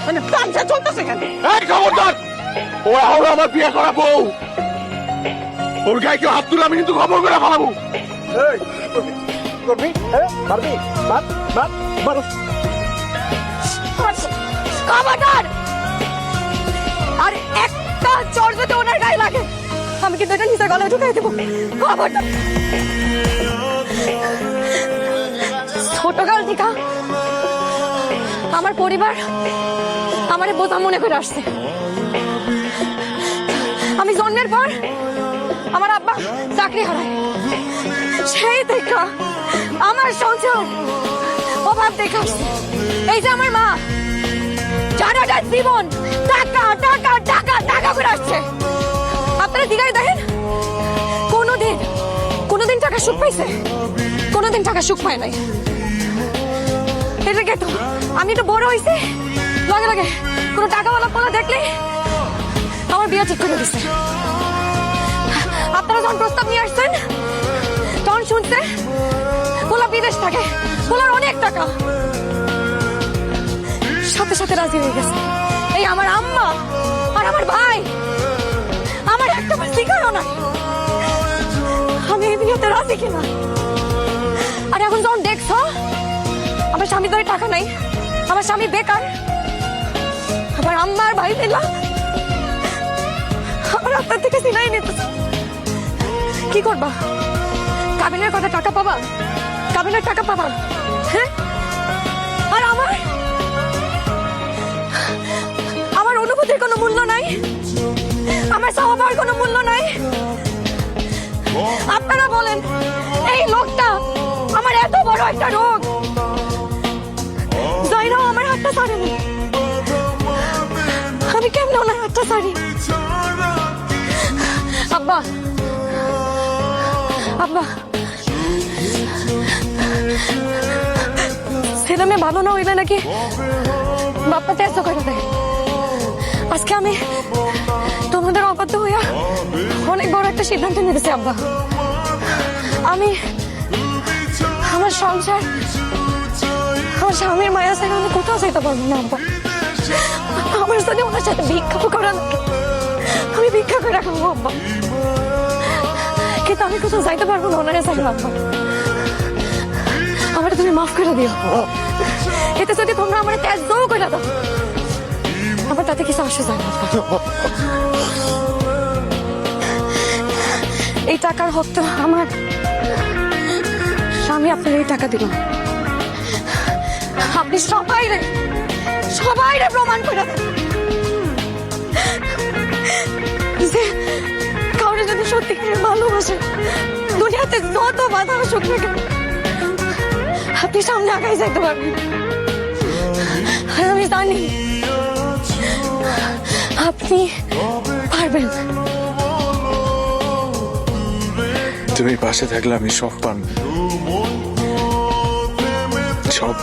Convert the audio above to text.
মানে পাঞ্চা চলতেছে কেন? এই খবরদার, ওরা হলো আমার বিয়ে করা বউ। ওর গায়ে কেউ হাত তুলে আমি কিন্তু খবর করে ফেলাবো। করবি পারবি? খবরদার! আর একটা চড় যদি ওনার গায়ে লাগে আমি কিন্তু এটা নিজের গলায় ঢুকাই দেবো। খবরদার! ছোটকাল থেকে আমার পরিবার আমারে বোঝা মনে করে আসছে। আমি জন্মের পর আমার আব্বা চাকরি হারায়, সেই দেখা আমার সংসার অভাব দেখে আসছে। এই যে আমার মা সারাটা জীবন টাকা টাকা টাকা টাকা করে আসছে। আপনারা দিঘায় দেখেন কোনোদিন টাকা সুখ পাইছে? কোনোদিন টাকা সুখ পায় নাই। এটা কেন? আমি তো বড় হয়েছি, লগে লগে কোনো টাকাওয়ালা পোলা দেখলে আমার বিয়ে ঠিক করে দিচ্ছে। আপনারা যখন প্রস্তাব নিয়ে আসছেন তখন শুনছে পোলা বিদেশ থাকে, পোলার অনেক টাকা, সাথে সাথে রাজি হয়ে গেছে। এই আমার আম্মা আর আমার ভাই আমার একটা শিকারও নাই আমি এই বিয়েতে রাজি কিনা। আর এখন যখন দেখছো আমার স্বামী ধরে টাকা নাই, আমার স্বামী বেকার, আমার আম্মা আর ভাই মিলা আমার আপনার থেকে সিনাই নিতেছে। কি করবা? কাবিনের কথা টাকা পাবা, কাবিনের টাকা পাবা, হ্যাঁ? আর আমার অনুভূতির কোনো মূল্য নাই, আমার স্বভাবের কোনো মূল্য নাই। আপনারা বলেন এই লোকটা আমার এত বড় একটা রোগ, যাইরাও আমার হাতটা ছাড়েনি, আমি কেমন ওনার হাতটা ছাড়ি? আব্বা আব্বা ছেলে মেয়ে ভালো না হইলে নাকি বাপ্পা তেজ করে দেয়। আজকে আমি তোমাদের অবাধ্য হইয়া অনেক বড় একটা সিদ্ধান্ত নিতেছি আব্বা। আমি আমার সংসার আমার স্বামীর মায়া ছেড়ে আমি কোথাও যেতে পারবো না আব্বা। আমার সাথে ওনার সাথে ভিক্ষা করা লাগে, আমি ভিক্ষা করে খাবো আব্বা, কিন্তু আমি কোথাও যাইতে পারবো না ওনার সাথে আব্বা। আমার তুমি মাফ করে দিও। এতে যদি তোমরা আমার তেজ দৌ করে দাও আমার তাতে কিছু আসে যায় না। এই টাকার হক তো আমার, স্বামী আপনার এই টাকা দিল, আপনি সবাই প্রমাণ করে দেন যে কাউরে যদি সত্যি করে ভালোবাসে দুনিয়াতে যত বাধা আসুক না কেন আপনি সামনে আগাই যাইতে পারবেন। আর আমি জানি আপনি পারবেন। তুমি পাশে থাকলে আমি সব পারবো, সব।